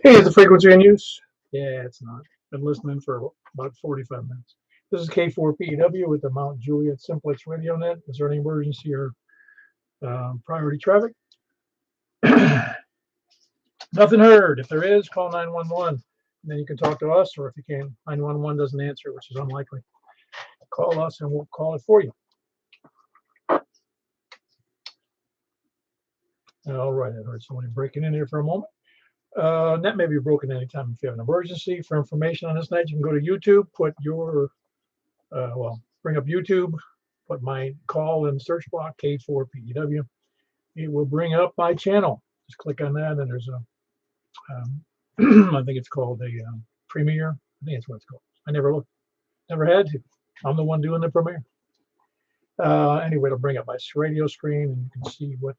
Hey, is the frequency in use? Yeah, it's not. Been listening for about 45 minutes. This is K4PW with the Mount Juliet Simplex Radio Net. Is there any emergency or priority traffic? Nothing heard. If there is, call 911. And then you can talk to us, or if you can, 911 doesn't answer, which is unlikely. Call us and we'll call it for you. All right, I heard somebody breaking in here for a moment. Net may be broken anytime if you have an emergency. For information on this net, you can go to YouTube, put your, bring up YouTube, put my call in the search block, K4PEW. It will bring up my channel. Just click on that, and there's a, I think it's called a premiere. I think that's what it's called. I never looked, never had to. I'm the one doing the premiere. Anyway, it'll bring up my radio screen, and you can see what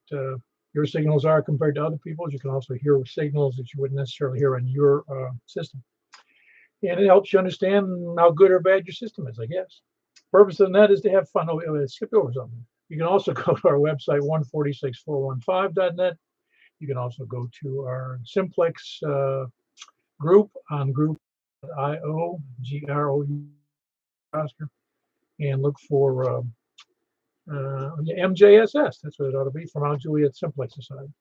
your signals are compared to other people's. You can also hear signals that you wouldn't necessarily hear on your system. And it helps you understand how good or bad your system is, I guess. The purpose of that is to have fun. Oh, skip over something. You can also go to our website, 146415.net. You can also go to our Simplex group on group.io, GROU, Oscar, and look for MJSS. That's what it ought to be, from Mount Juliet Simplex Society.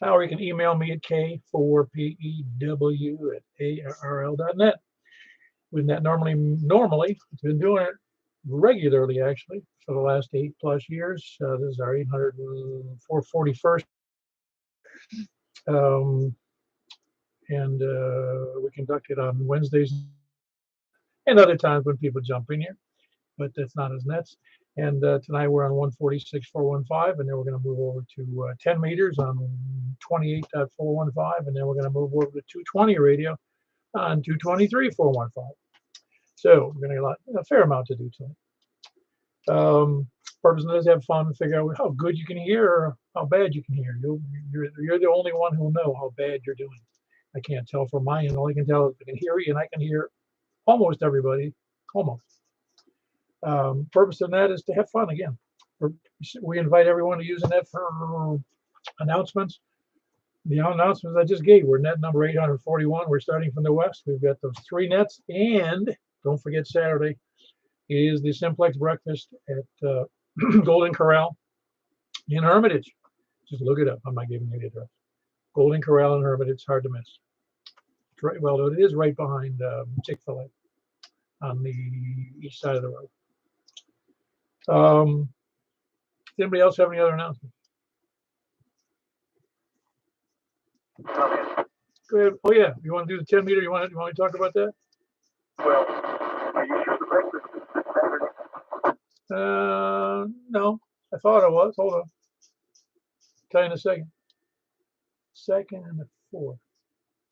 Or you can email me at k4pew@arl.net. With that, normally, it's been doing it regularly, actually, for the last 8+ years. This is our 441st. We conduct it on Wednesdays and other times when people jump in here, but that's not as nets. And tonight we're on 146.415, and then we're going to move over to 10 meters on 28.415, and then we're going to move over to 220 radio on 223.415. So we're going to get a fair amount to do tonight. Purpose of this is have fun and figure out how good you can hear or how bad you can hear. You're the only one who'll know how bad you're doing. I can't tell from my end. All I can tell is I can hear you, and I can hear almost everybody. Almost. Purpose of that is to have fun again. We invite everyone to use the net for announcements. The announcements I just gave, we're net number 841. We're starting from the west. We've got those 3 nets, and don't forget Saturday is the Simplex breakfast at Golden Corral in Hermitage. Just look it up. I'm not giving you the address. Golden Corral in Hermitage. It's hard to miss. It's right, well, it is right behind Chick-fil-A on the east side of the road. Does anybody else have any other announcements? Go ahead. Oh yeah, you want to do the 10 meter? You want to talk about that? Well, are you sure the breakfast is this Saturday? No, I thought it was. Hold on. Tell you in a second. 2nd and the 4th.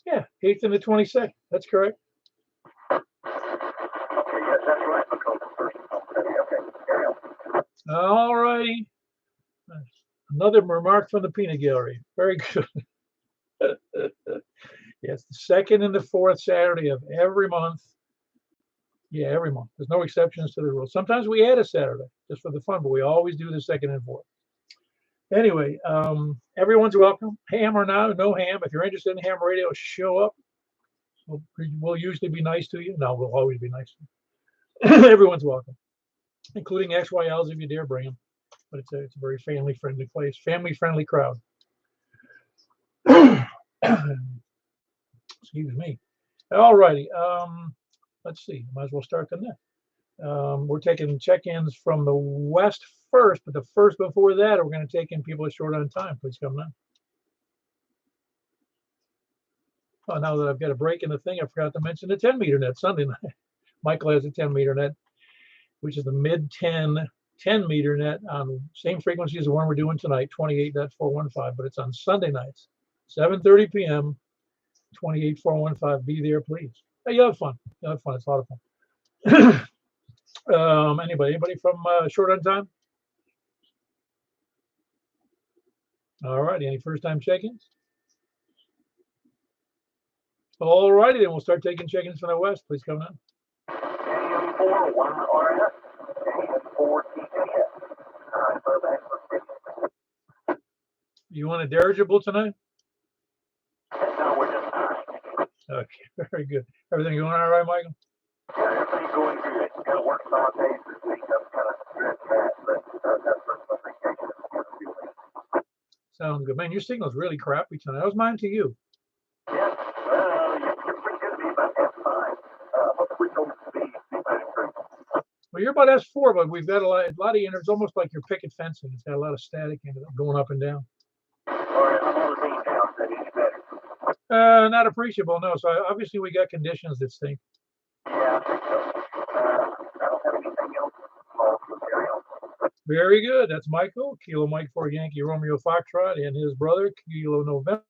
Yeah, 8th and the 22nd. That's correct. Okay, yes, that's right. Because the first is on Saturday. Okay, carry on. All righty. Another remark from the peanut gallery. Very good. Yes, the 2nd and the 4th Saturday of every month. Yeah, every month. There's no exceptions to the rule. Sometimes we add a Saturday just for the fun, but we always do the 2nd and 4th. Anyway, everyone's welcome. Ham or no ham. If you're interested in ham radio, show up. We'll usually be nice to you. No, we'll always be nice to you. Everyone's welcome, including XYLs if you dare bring them. But it's a very family-friendly place, family-friendly crowd. Excuse me. All righty. Let's see. Might as well start the net. We're taking check-ins from the west first, but the first before that, we're going to take in people short on time. Please come now. Oh, now that I've got a break in the thing, I forgot to mention the 10 meter net Sunday night. Michael has a 10 meter net, which is the mid 10 meter net on same frequency as the one we're doing tonight, 28.415, but it's on Sunday nights, 7:30 p.m., 28.415. Be there, please. Hey, you have fun. You have fun. It's a lot of fun. Anybody from short on time? All right. Any first-time check-ins? All righty, then we'll start taking check-ins from the west. Please come in. AM4 1RS, AM4 TKS. You want a dirigible tonight? Okay, very good. Everything going all right, Michael? Yeah, everything's going good. Kind of worked 5 days this week. I'm kind of stressed out, but that's my vacation. Sounds good. Man, your signal's really crappy tonight. How's mine to you? Yeah, you're pretty good to me about that time. Let's switch over to speed. Well, you're about S4, but we've got a lot of it's almost like you're picket fencing. It's got a lot of static in it going up and down. All right, I'm on the beat now. Is that any better? Not appreciable, no. So obviously we got conditions that stink. Yeah, I think so. I don't have anything else. Carry on. Very good. That's Michael, Kilo Mike for Yankee Romeo Foxtrot, and his brother, Kilo November.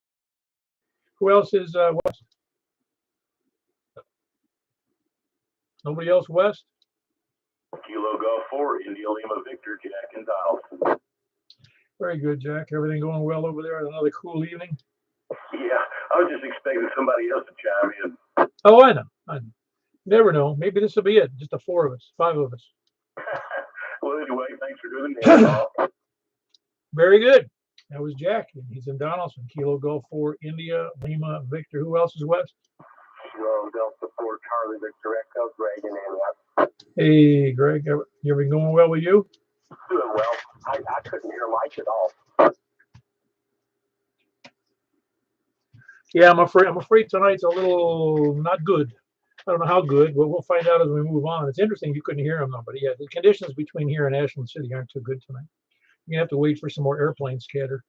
Who else is West? Nobody else West? Kilo Golf 4, India Lima Victor, Jack and Donaldson. Very good, Jack. Everything going well over there? Another cool evening? Yeah, I was just expecting somebody else to chime in. Oh, I know. Never know. Maybe this will be it. Just the 4 of us, 5 of us. Well, anyway, thanks for doing that. Very good. That was Jack. He's in Donaldson. Kilo Golf 4, India, Lima, Victor. Who else is West? Kilo Delta 4, Charlie Victor Echo, Greg and Ann. Hey, Greg. You been going well with you? Doing well. I couldn't hear Mike at all. Yeah, I'm afraid tonight's a little not good. I don't know how good, but we'll find out as we move on. It's interesting you couldn't hear him though, but yeah, the conditions between here and Ashland City aren't too good tonight. You're gonna have to wait for some more airplane scatter.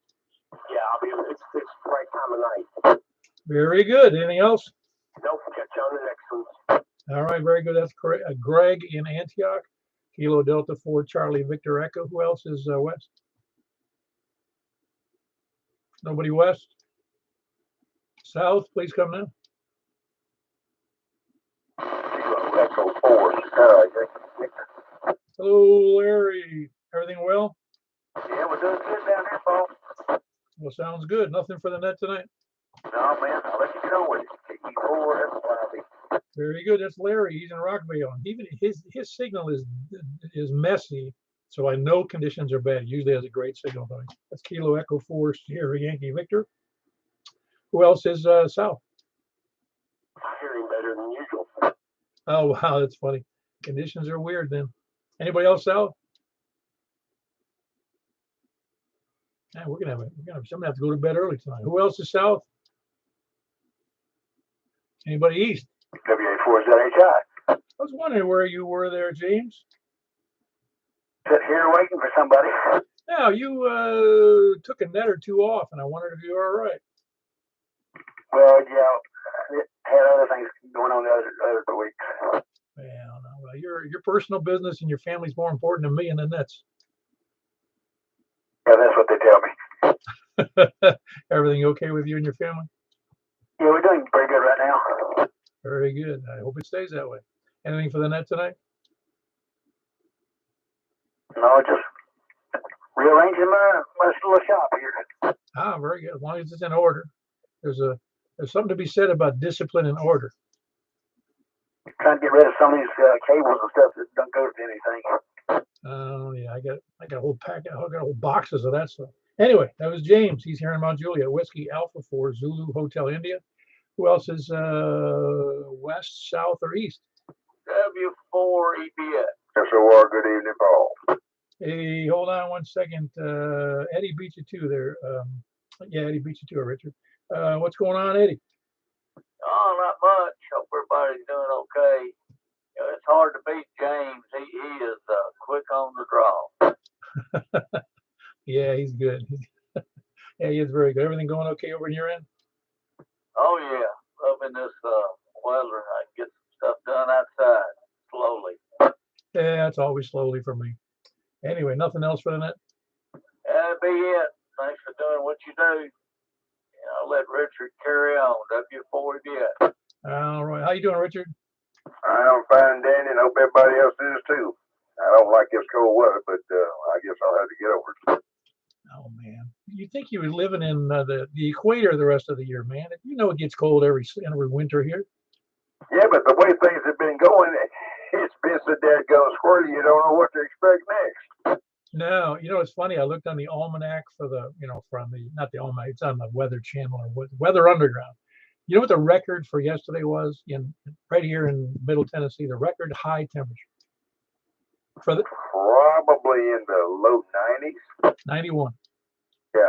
Yeah, I mean, it's the right time of night. Very good. Anything else? Nope, catch you on the next one. All right, very good. That's correct. Greg in Antioch, Kilo Delta 4, Charlie Victor Echo. Who else is West? Nobody West? South, please come now. Kilo Echo 4, Charlie Victor. Hello, Larry. Everything well? Yeah, we're doing good down here, Paul. Well, sounds good. Nothing for the net tonight? No, man, I'll let you get on with it. KE4, that's Very good. That's Larry. He's in Rockville. Even his signal is messy, so I know conditions are bad. Usually has a great signal. That's Kilo Echo 4, Sierra Yankee Victor. Who else is south? I'm hearing better than usual. Oh wow, that's funny. Conditions are weird then. Anybody else south? Yeah, we're gonna have somebody have to go to bed early tonight. Who else is south? Anybody east? WA4ZHI. I was wondering where you were there, James. Sit here waiting for somebody. Now you took a net or 2 off, and I wondered if you were all right. Well, yeah, it had other things going on the other weeks. Well, your personal business and your family's more important to me and the nets. Yeah, that's what they tell me. Everything okay with you and your family? Yeah, we're doing pretty good right now. Very good. I hope it stays that way. Anything for the net tonight? No, just rearranging my little shop here. Ah, very good. As long as it's in order. There's something to be said about discipline and order. Trying to get rid of some of these cables and stuff that don't go to anything. Oh yeah, I got a whole pack. I got whole boxes of that stuff. Anyway, that was James. He's here in Mount Juliet. Whiskey Alpha 4 Zulu Hotel India. Who else is west, south, or east? W4 EPS. SOR, good evening, Paul. Hey, hold on 1 second. Eddie beat you too there. Yeah, Eddie beat you too, Richard. What's going on, Eddie? Oh, not much. Hope everybody's doing okay. You know, it's hard to beat James. He is quick on the draw. Yeah, he's good. Yeah, he is very good. Everything going okay over in your end? Oh, yeah. Loving this weather. I can get some stuff done outside slowly. Yeah, it's always slowly for me. Anyway, nothing else for the net? That'd be it. Thanks for doing what you do. I'll let Richard carry on. W4BS. All right. How you doing, Richard? I'm fine, Danny, and hope everybody else is too. I don't like this cold weather, but I guess I'll have to get over it. Oh man, you think you were living in the equator the rest of the year, man? You know it gets cold every winter here. Yeah, but the way things have been going, it's been so dadgum squirrely, you don't know what to expect next. No, it's funny. I looked on the almanac for the, from the, not the almanac, it's on the Weather Channel or Weather Underground. You know what the record for yesterday was right here in Middle Tennessee? The record high temperature for the Probably in the low 90s. 91. Yeah.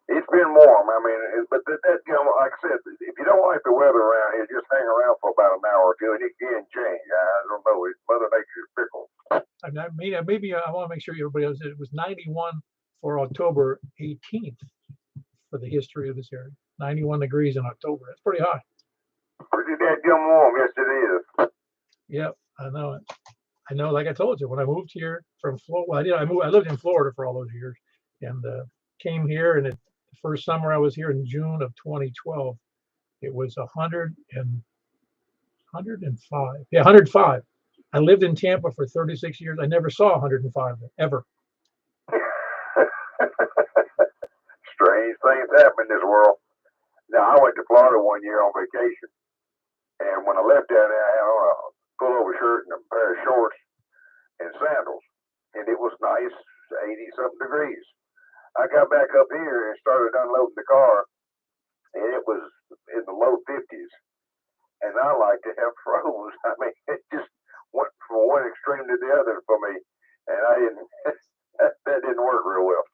It's been warm. I mean, but that, you know, like I said, if you don't like the weather around here, just hang around for about an hour or two, and it can change. I don't know. It's Mother Nature's fickle. I mean, maybe I want to make sure everybody knows that it was 91 for October 18th for the history of this area. 91 degrees in October. That's pretty high. Pretty damn warm. Yes, it is. Yep, I know it. I know, like I told you, when I moved here from Florida, well, I lived in Florida for all those years, and came here, and the first summer I was here in June of 2012, it was 105. Yeah, 105. I lived in Tampa for 36 years. I never saw 105 ever. Strange things happen in this world. Now, I went to Florida one year on vacation, and when I left down there, I had on a pullover shirt and a pair of shorts and sandals, and it was nice, 80-something degrees. I got back up here and started unloading the car, and it was in the low 50s, and I like to have froze. I mean, it just went from one extreme to the other for me, and I didn't. that didn't work real well.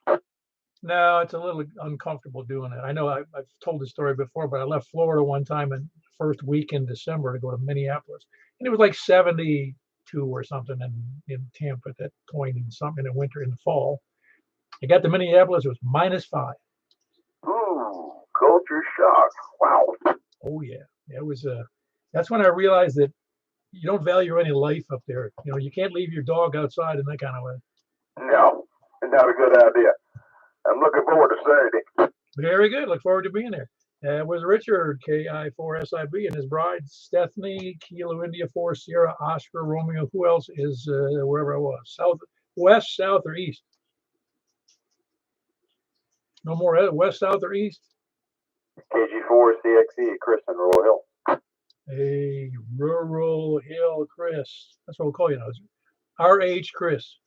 No, it's a little uncomfortable doing it. I know I've told this story before, but I left Florida one time in the first week in December to go to Minneapolis, and it was like 72 or something in Tampa at that point in the winter, in the fall. I got to Minneapolis, it was -5. Ooh, culture shock. Wow. Oh yeah, it was. That's when I realized that you don't value any life up there. You know, you can't leave your dog outside in that kind of way. No, not a good idea. I'm looking forward to Saturday. Very good. Look forward to being there. It was Richard, KI4SIB, and his bride, Stephanie, Kilo India 4, Sierra, Oscar, Romeo. Who else is wherever I was? South, west, south, or east? No more west, south, or east? KG4 CXE, Chris in Rural Hill. Hey, Rural Hill Chris. That's what we'll call you now. RH Chris.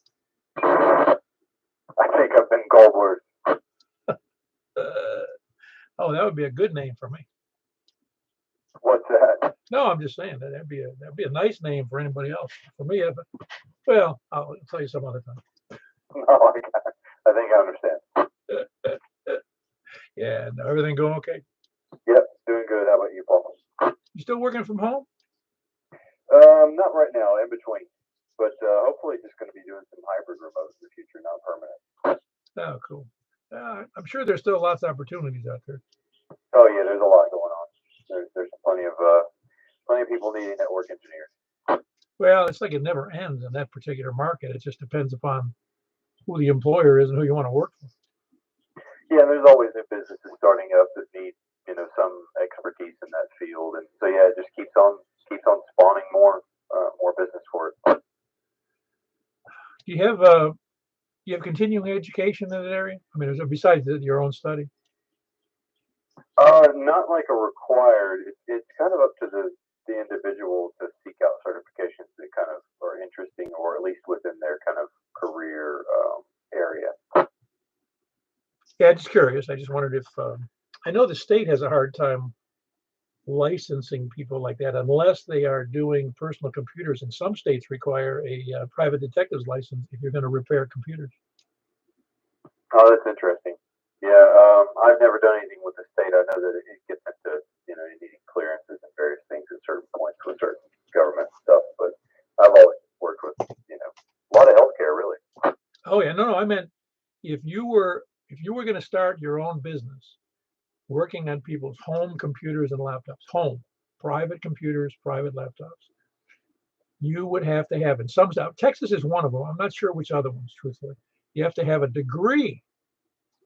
I think I've been Goldberg. Oh, that would be a good name for me. What's that? No, I'm just saying that'd be a nice name for anybody else. For me, well, I'll tell you some other time. No, I think I understand. Yeah, no, everything going okay? Yep, doing good. How about you, Paul? You still working from home? Not right now, in between. But hopefully just going to be doing some hybrid remote in the future, not permanent. Oh, cool. I'm sure there's still lots of opportunities out there. Oh yeah, there's a lot going on. There's plenty of people needing network engineers. Well, it's like it never ends in that particular market. It just depends upon who the employer is and who you want to work for. Yeah, there's always new businesses starting up that need, some expertise in that field, and so yeah, it just keeps on spawning more business for it. Do you have continuing education in that area? I mean, besides your own study? Not like a required. It's kind of up to the individual to seek out certifications that kind of are interesting, or at least within their kind of career area. Yeah, just curious. I just wondered if I know the state has a hard time licensing people like that unless they are doing personal computers, and some states require a private detective's license if you're going to repair computers. Oh, that's interesting. Yeah, I've never done anything with the state. I know that it gets into needing clearances and various things at certain points with certain government stuff, but I've always worked with a lot of healthcare, really. Oh yeah, no, I meant if you were going to start your own business working on people's home computers and laptops, private computers, private laptops, you would have to have, in some stuff, Texas is one of them. I'm not sure which other ones, truthfully. You have to have a degree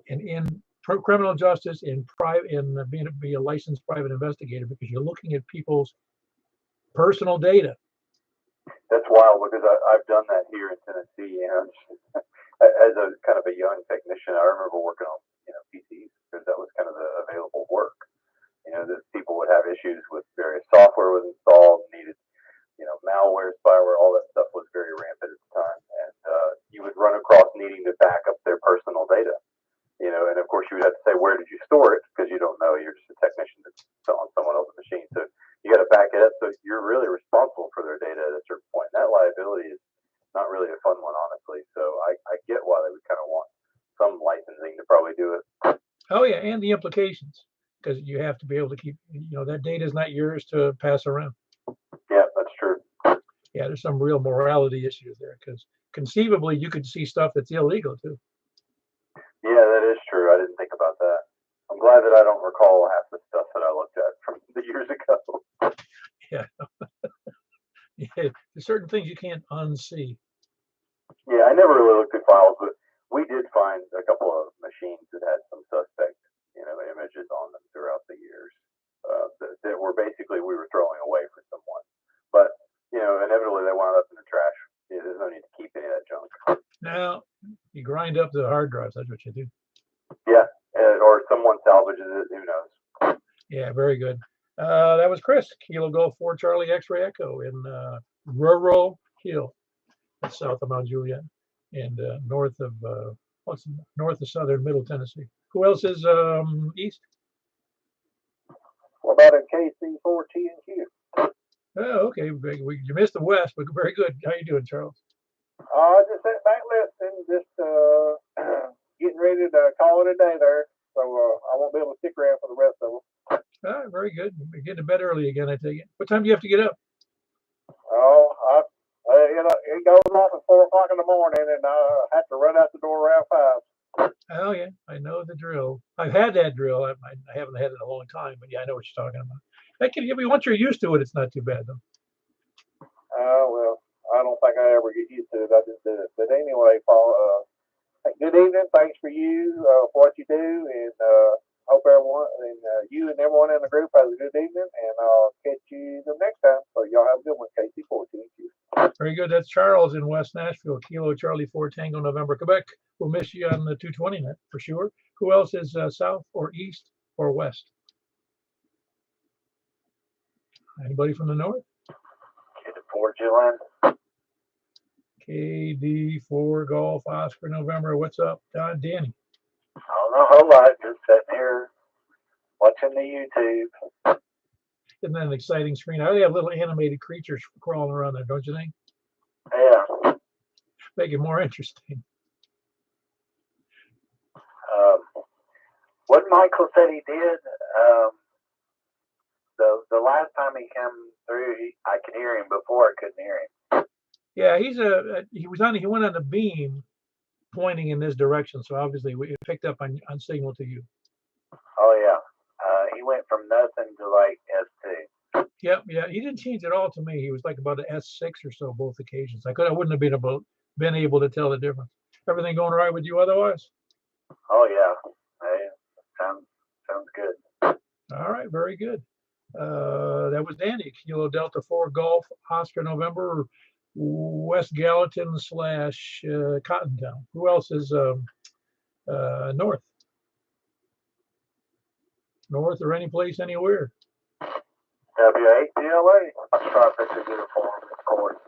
in criminal justice, in be a licensed private investigator, because you're looking at people's personal data. That's wild, because I've done that here in Tennessee, as a kind of a young technician. I remember working on PCs, because that was kind of the available work. That people would have issues with various software was installed, needed malware, spyware, all that stuff was very rampant at the time, and you would run across needing to back up their personal data. And of course you would have to say, where did you store it? Because you don't know. You're just a technician that's on someone we do it. Oh yeah, and the implications, because you have to be able to keep, that data is not yours to pass around. Yeah, that's true. Yeah, there's some real morality issues there, because conceivably you could see stuff that's illegal too. Yeah, that is true. I didn't think about that. I'm glad that I don't recall half the stuff that I looked at from the years ago. Yeah. Yeah, there's certain things you can't unsee. Yeah, I never really looked at files, but we did find a couple of machines that had some suspect, images on them throughout the years that were basically we were throwing away for someone. But inevitably they wound up in the trash. Yeah, there's no need to keep any of that junk. Now you grind up the hard drives. That's what you do. Yeah, or someone salvages it. Who knows? Yeah, very good. That was Chris, Kilo Golf 4 Charlie X-Ray Echo in Rural Hill, that's south of Mount Juliet, and north of southern Middle Tennessee. Who else is east? What about in KC4TNQ? Oh, okay. You missed the west, but very good. How you doing, Charles? Just sitting back listening, just getting ready to call it a day there. So I won't be able to stick around for the rest of them. All right, very good. You're getting to bed early again, I take it. What time do you have to get up? Oh, it goes off at 4 o'clock in the morning, and I have to run out the door around 5. Oh yeah, I know the drill. I've had that drill. I haven't had it in a long time, but yeah, I know what you're talking about. That can, once you're used to it, it's not too bad though. Well, I don't think I ever get used to it. I just do it. But anyway, Paul, good evening. Thanks for you for what you do, and hope everyone and you and everyone in the group has a good evening. And I'll catch you the next time. So y'all have a good one, KC14. Very good. That's Charles in West Nashville, Kilo Charlie 4 Tango November, Quebec. We'll miss you on the 220 net for sure. Who else is south or east or west? Anybody from the north? KD4 KD4 Golf Oscar November. What's up, Danny? I don't know a whole lot. Just sitting here watching the YouTube. Isn't that an exciting screen? I have little animated creatures crawling around there, don't you think? Yeah. Make it more interesting. What Michael said he did, the last time he came through, I could hear him. Before I couldn't hear him. Yeah, he went on the beam pointing in this direction, so obviously it picked up on signal to you. Oh yeah, he went from nothing to like S2. Yep, yeah, he didn't change at all to me. He was like about an S6 or so both occasions. I wouldn't have been able to tell the difference. Everything going all right with you otherwise? Oh yeah, hey, sounds good. All right, very good. That was Danny, Kilo Delta 4 Golf Oscar November, West Gallatin / Cottontown. Who else is north? North or any place anywhere? W8GLA. I'm trying to fix a uniform, of course.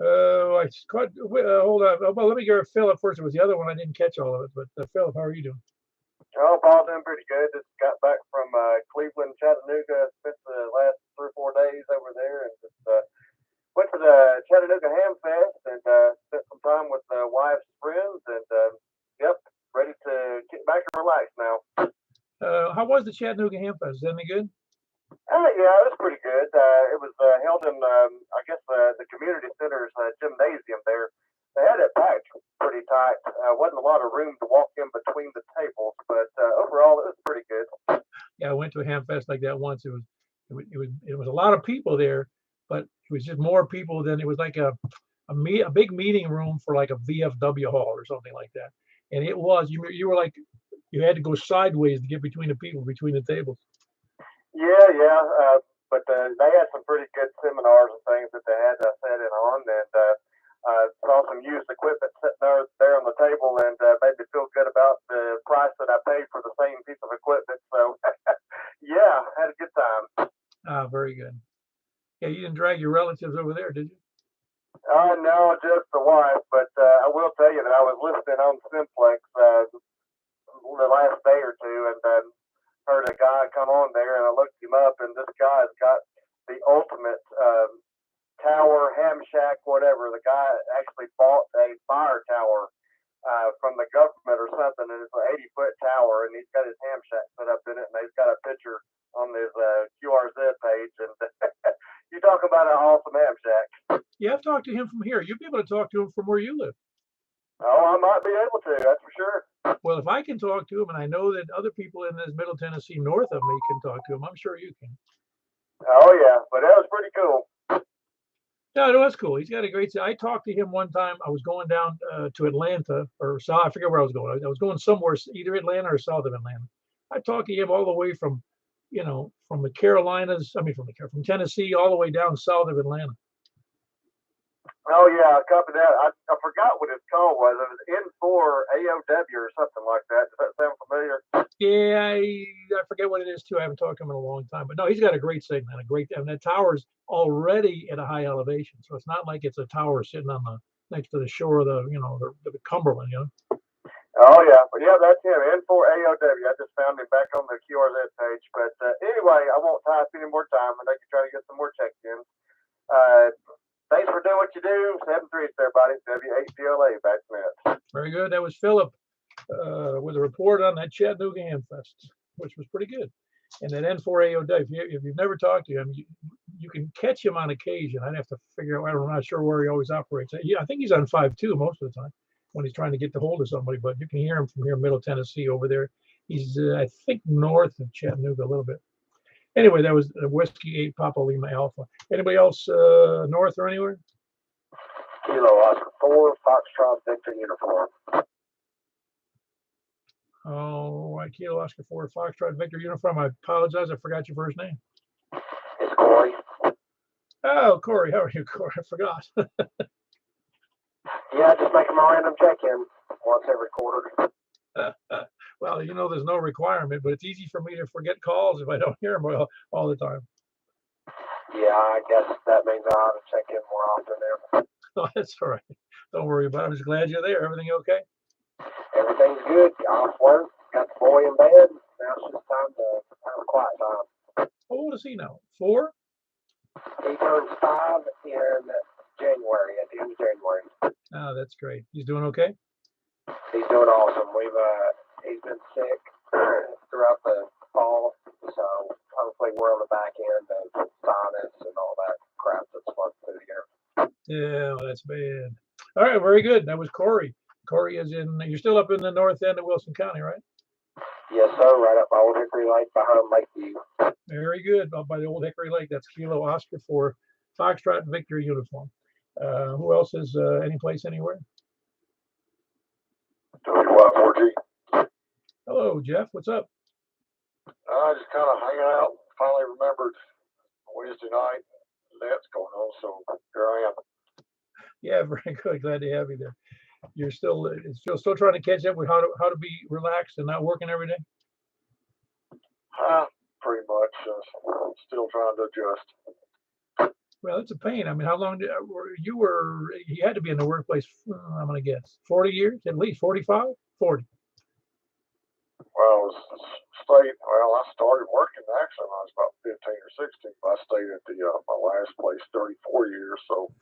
I caught. Hold on. Well, let me go Philip first. It was the other one. I didn't catch all of it. But Philip, how are you doing? Oh, Paul, doing pretty good. Just got back from Cleveland, Chattanooga. Spent the last 3 or 4 days over there, and just went to the Chattanooga Ham Fest and spent some time with wife's friends. And yep, ready to get back and relax now. How was the Chattanooga Ham Fest? Is that any good? Yeah, it was pretty good. It was held in, I guess, the community center's gymnasium there. They had it packed pretty tight. Wasn't a lot of room to walk in between the tables, but overall it was pretty good. Yeah, I went to a ham fest like that once. It was a lot of people there, but it was just more people than it was like a big meeting room for like a VFW hall or something like that. And it was you were like you had to go sideways to get between the people between the tables. Yeah. But they had some pretty good seminars and things that they had set in on, and saw some used equipment sitting there on the table, and made me feel good about the price that I paid for the same piece of equipment. So, yeah, had a good time. Ah, very good. Yeah, you didn't drag your relatives over there, did you? No, just the wife. But I will tell you that I was listening on Simplex the last day or two, and heard a guy come on there, and I looked him up, and this guy's got the ultimate tower, ham shack, whatever. The guy actually bought a fire tower from the government or something, and it's an 80-foot tower, and he's got his ham shack set up in it, and he's got a picture on his QRZ page, and you talk about an awesome ham shack. Yeah, I've talked to him from here. You'll be able to talk to him from where you live. Oh, I might be able to, that's for sure. Well, if I can talk to him, and I know that other people in this Middle Tennessee north of me can talk to him, I'm sure you can. Oh, yeah, but that was pretty cool. No, that's cool. He's got a great. I talked to him one time. I was going down to Atlanta or south. I forget where I was going. I was going somewhere, either Atlanta or south of Atlanta. I talked to him all the way from, from the Carolinas. I mean, from Tennessee all the way down south of Atlanta. Oh, yeah, I copied that. I forgot what his call was. It was N4 AOW or something like that. Does that sound familiar? Yeah, I forget what it is, too. I haven't talked to him in a long time. But no, he's got a great signal. And that tower's already at a high elevation. So it's not like it's a tower sitting on next to the shore of the Cumberland, Oh, yeah. But, yeah, that's him. N4 AOW. I just found him back on the QRZ page. But anyway, I won't tie up any more time. I know you try to get some more check-ins. Thanks for doing what you do. 7-3, everybody. W8PLA, back to net. Very good. That was Philip with a report on that Chattanooga Ham Fest, which was pretty good. And that N4AOW, if you've never talked to him, you can catch him on occasion. I'd have to figure out, I'm not sure where he always operates. I think he's on 5.2 most of the time when he's trying to get the hold of somebody, but you can hear him from here in Middle Tennessee over there. He's, I think, north of Chattanooga a little bit. Anyway, that was Whiskey 8 Papa Lima Alpha. Anybody else north or anywhere? Kilo Oscar 4, Foxtrot Victor uniform. Oh, Kilo Oscar 4 Foxtrot Victor uniform. I apologize. I forgot your first name. It's Corey. Oh, Corey. How are you, Corey? I forgot. Yeah, just make them a random check-in once every quarter. Well, there's no requirement, but it's easy for me to forget calls if I don't hear them all the time. Yeah, I guess that means I ought to check in more often there. Oh, that's all right. Don't worry about it. I'm just glad you're there. Everything okay? Everything's good. Off work. Got the boy in bed. Now it's just time to have a quiet time. How old is he now? 4? He turns 5 in January, at the end of January. Oh, that's great. He's doing okay? He's doing awesome. He's been sick throughout the fall, so hopefully we're on the back end of sinus and all that crap that's flowing through here. Yeah, well, that's bad. All right, very good. That was Corey. Corey is you're still up in the north end of Wilson County, right? Yes, sir. Right up by Old Hickory Lake behind Lakeview. Very good. Up by the Old Hickory Lake. That's Kilo Oscar for Foxtrot Victor uniform. Who else is any place anywhere? WY4G. Hello, Jeff. What's up? Just kind of hanging out. Finally remembered Wednesday night. That's going on, so here I am. Yeah, very good. Glad to have you there. You're still trying to catch up with how to be relaxed and not working every day? Pretty much. Still trying to adjust. Well, it's a pain. I mean, how long you had to be in the workplace, I'm going to guess, 40 years, at least 45, 40. Well, I started working actually when I was about 15 or 16. I stayed at my last place 34 years, so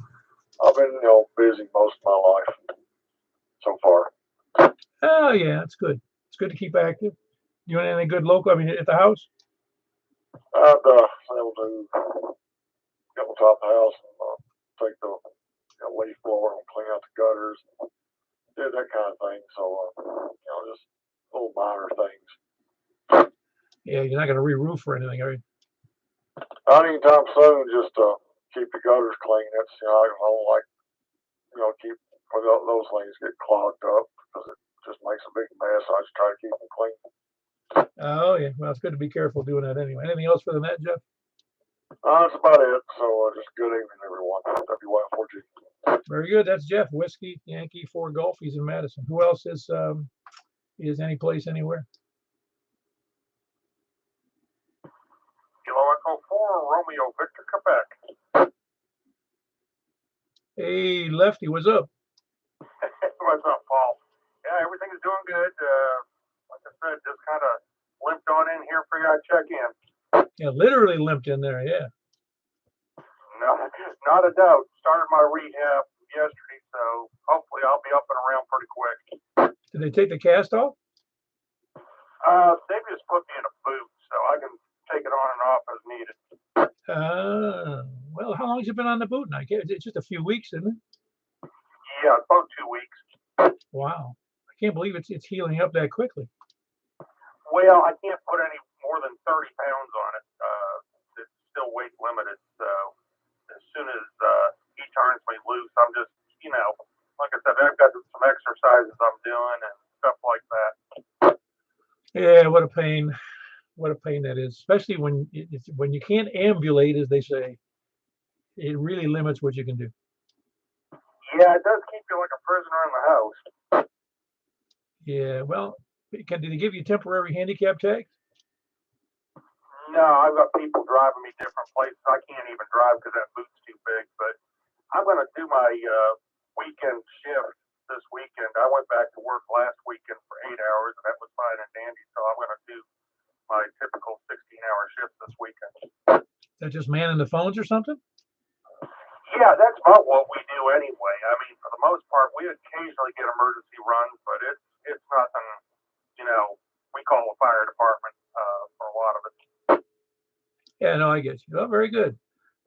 I've been busy most of my life so far. Oh yeah, it's good. It's good to keep active. You doing anything good local? I mean, at the house? I'll do get on top of the house and take the leaf blower and clean out the gutters, and do that kind of thing. So just little minor things. Yeah, you're not going to re-roof or anything, are you? Not anytime soon. Just keep the gutters clean. That's I don't like keep those things get clogged up because it just makes a big mess. I just try to keep them clean. Oh yeah, well it's good to be careful doing that anyway. Anything else for the net, Jeff? That's about it. So just good evening, everyone. WY4G. Very good. That's Jeff, Whiskey Yankee 4 Golf. He's in Madison. Who else is any place anywhere? Kilo Echo 4 Romeo Victor, Quebec. Hey, Lefty, what's up? What's up, Paul? Yeah, everything's doing good. Like I said, just kind of limped on in here, figured I'd check in. Yeah, literally limped in there, yeah. No, not a doubt. Started my rehab yesterday, So hopefully I'll be up and around pretty quick. Did they take the cast off? They just put me in a boot so I can take it on and off as needed. Well, how long has it been on the boot now? It's just a few weeks, isn't it? Yeah, about 2 weeks. Wow. I can't believe it's healing up that quickly. Well, I can't put any more than 30 pounds on it. It's still weight limited. So as soon as he turns me loose, I'm just, like I said, I've got some exercises I'm doing and stuff like that. Yeah, what a pain. What a pain that is, especially when you can't ambulate, as they say. It really limits what you can do. Yeah, it does keep you like a prisoner in the house. Yeah, well, did they give you temporary handicap tags? No, I've got people driving me different places. I can't even drive because that boot's too big. But I'm going to do my weekend shift this weekend. I went back to work last weekend for 8 hours, and that was fine and dandy. So I'm going to do my typical 16-hour shift this weekend. Is that just manning the phones or something? Yeah, that's about what we do anyway. I mean, for the most part, we occasionally get emergency runs, but it's nothing, we call a fire department for a lot of it. Yeah, no, I get you. Oh, very good.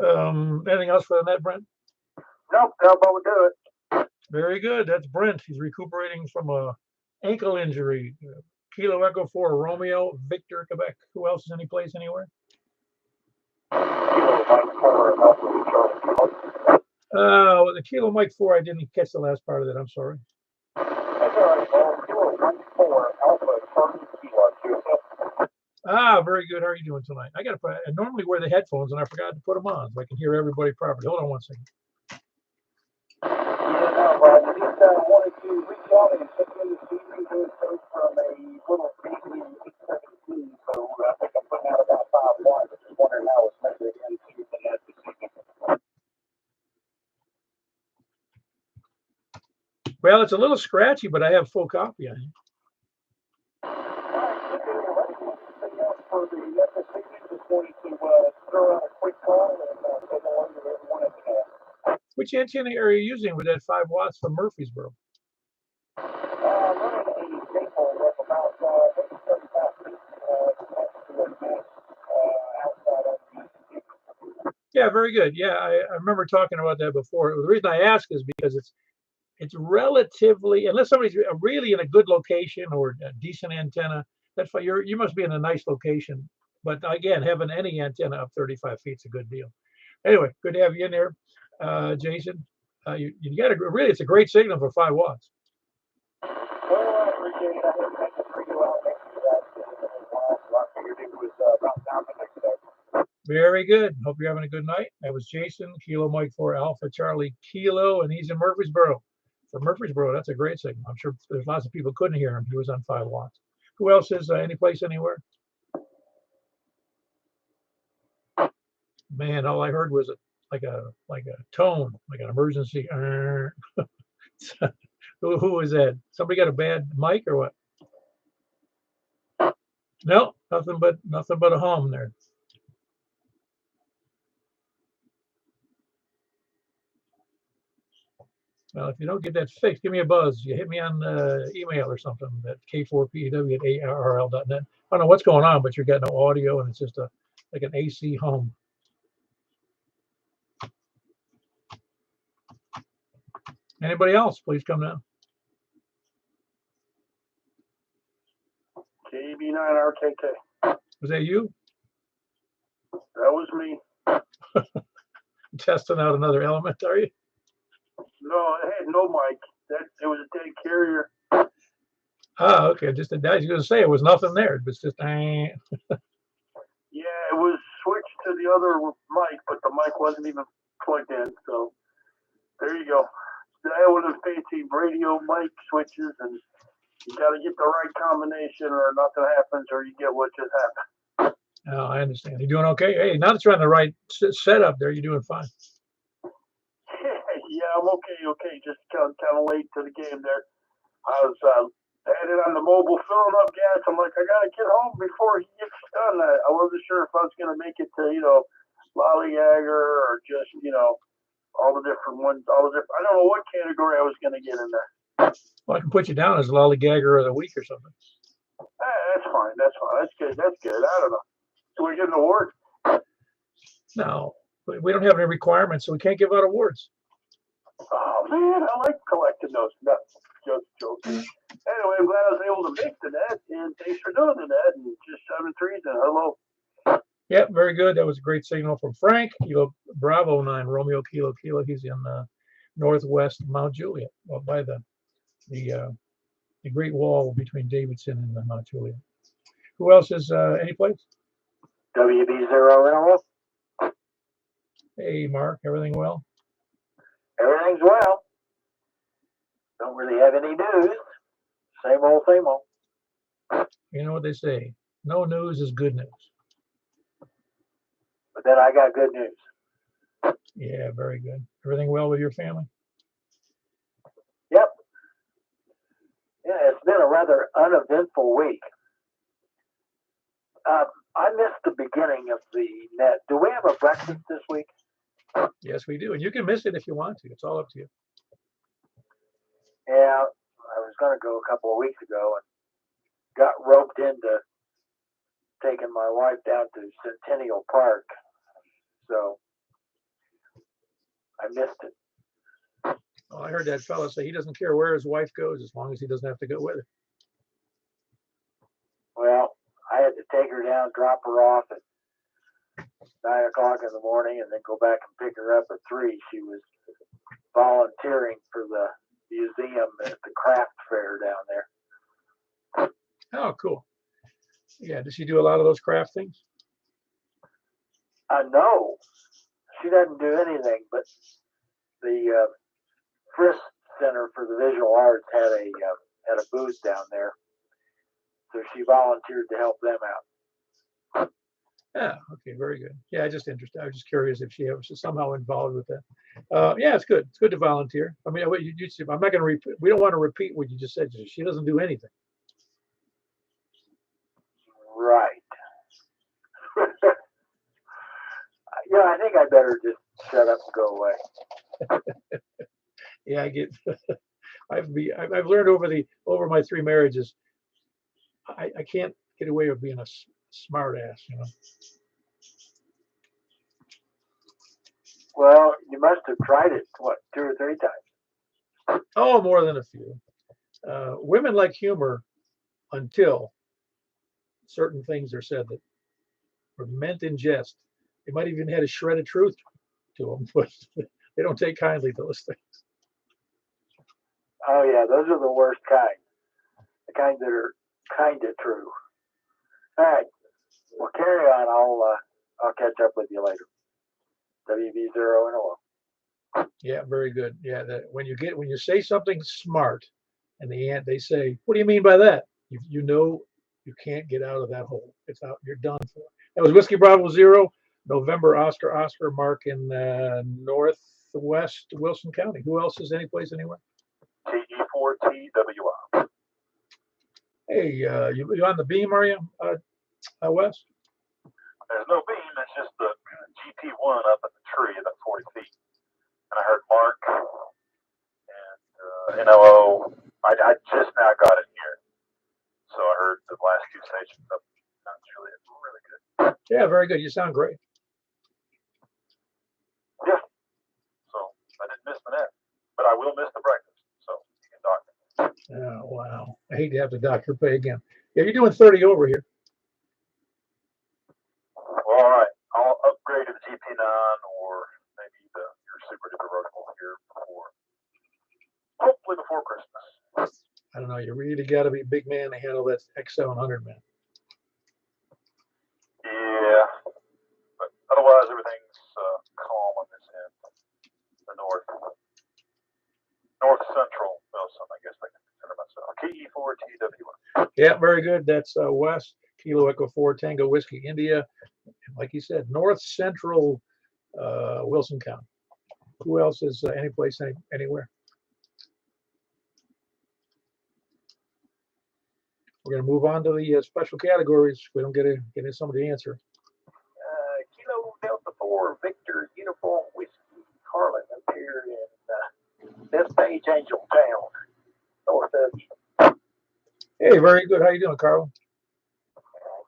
Anything else for the net, Brent? Nope, that's what we do it. Very good. That's Brent. He's recuperating from a ankle injury. Kilo Echo 4, Romeo, Victor, Quebec. Who else is any place anywhere? The Kilo Mike 4, I didn't catch the last part of that. I'm sorry. Very good. How are you doing tonight? I normally wear the headphones and I forgot to put them on so I can hear everybody properly. Hold on one second. Wanted to reach out and check in to see if you from a little baby 817. So I think I'm putting out about 5 watts. Just wondering how it's measured into the net this evening. Well, it's a little scratchy, but I have full copy on it. For the net this evening, just wanted to throw out a quick call and say hello to everyone at the net. Which antenna are you using with that 5 watts from Murfreesboro? Running a maple of about 35 feet to a net outside of the. Yeah, very good. Yeah, I remember talking about that before. The reason I ask is because it's relatively, unless somebody's really in a good location or a decent antenna, that's fine. You must be in a nice location. But again, having any antenna up 35 feet is a good deal. Anyway, good to have you in there, Jason. You got really, it's a great signal for 5 watts. Well, I appreciate it. I haven't had to figure out next to that in a while, so I figured it was about time to next step. Very good. Hope you're having a good night. That was Jason, Kilo Mike 4 Alpha Charlie Kilo, and he's in Murfreesboro. From Murfreesboro, that's a great signal. I'm sure there's lots of people couldn't hear him. He was on 5 watts. Who else is any place anywhere? Man, all I heard was like a tone, like an emergency. Who was that? Somebody got a bad mic or what? No, nothing but a hum there. Well, if you don't get that fixed, give me a buzz. You hit me on email or something at k4pew@arl.net. I don't know what's going on, but you're getting no audio and it's just like an AC hum. Anybody else? Please come down. KB9RKK. Was that you? That was me. Testing out another element, are you? No, I had no mic. It was a dead carrier. Okay. I was going to say it was nothing there. It was just. Yeah, it was switched to the other mic, but the mic wasn't even plugged in. So there you go. That was a fancy radio mic switches, and you got to get the right combination, or nothing happens, or you get what just happened. Oh, I understand. You doing okay? Hey, now that you're on the right setup there, you're doing fine. Yeah, I'm okay. Just kind of late to the game there. I was had it on the mobile, filling up gas. I'm like, I gotta get home before he gets done. I wasn't sure if I was gonna make it to Lollygagger or just all the different ones, all the different. I don't know what category I was going to get in there. Well, I can put you down as lollygagger of the week or something. That's fine. That's fine. That's good. That's good. I don't know. Do we get an award? No, we don't have any requirements, so we can't give out awards. Oh man, I like collecting those. No, just joking. Anyway, I'm glad I was able to make the net, and thanks for doing the net, and just 7-3s and hello. Yep, very good. That was a great signal from Frank. Kilo Bravo 9 Romeo Kilo Kilo. He's in northwest Mount Juliet, well, by the Great Wall between Davidson and Mount Juliet. Who else is any place? WB0 NLO. Hey, Mark, everything well? Everything's well. Don't really have any news. Same old, same old. You know what they say, no news is good news. But then I got good news. Yeah, very good. Everything well with your family? Yep. Yeah, it's been a rather uneventful week. I missed the beginning of the net. Do we have a breakfast this week? Yes, we do. And you can miss it if you want to. It's all up to you. Yeah, I was going to go a couple of weeks ago and got roped into taking my wife down to Centennial Park. So I missed it. Oh, I heard that fellow say he doesn't care where his wife goes as long as he doesn't have to go with her. Well, I had to take her down, drop her off at 9 o'clock in the morning, and then go back and pick her up at 3. She was volunteering for the museum at the craft fair down there. Oh, cool. Yeah, does she do a lot of those craft things? No, she doesn't do anything, but the Frisk Center for the Visual Arts had a booth down there, so she volunteered to help them out. Yeah, okay, very good. Yeah, just interested. I was just curious if she was somehow involved with that. Yeah, it's good. It's good to volunteer. I mean, I'm not going to repeat. We don't want to repeat what you just said. She doesn't do anything. Right. Yeah, I think I better just shut up and go away. Yeah, I get. I've learned over my 3 marriages, I can't get away with being a smart ass, you know. Well, you must have tried it, what, 2 or 3 times? Oh, more than a few. Women like humor until certain things are said that were meant in jest. They might even had a shred of truth to them, but they don't take kindly to those things. Oh yeah, those are the worst kind. The kind that are kind of true. All right, well carry on. I'll catch up with you later. WB0 NLO. Yeah, very good. Yeah, that when you say something smart, and they say, "What do you mean by that?" You know you can't get out of that hole. It's out. You're done for. That was Whiskey Bravo 0, November Oscar Mark in northwest Wilson County. Who else is any place anywhere? TE4TWI. Hey, you on the beam, are you, Wes? There's no beam. It's just the GT1 up in the tree about 40 feet. And I heard Mark and NLO. I just now got it here. So I heard the last 2 stations up. That's really good. Yeah, very good. You sound great. Yeah. So I didn't miss the net, but I will miss the breakfast. So you can dock me. Oh, wow. I hate to have the doctor pay again. Yeah, you're doing 30 over here. Well, all right. I'll upgrade to the GP9 or maybe your super duper vertical here hopefully before Christmas. I don't know. You really got to be a big man to handle that X700, man. Yeah, but otherwise everything's calm on this end. The north central Wilson, I guess I can consider myself. KE4TWI. Yeah, very good. That's West Kilo Echo 4 Tango Whiskey India. Like you said, north central Wilson County. Who else is any place anywhere? We're going to move on to the special categories. We don't get some of the answer. Kilo Delta 4 Victor Uniform Whiskey Carlin. Page Angel Town, north of you. Hey, very good. How you doing, Carl?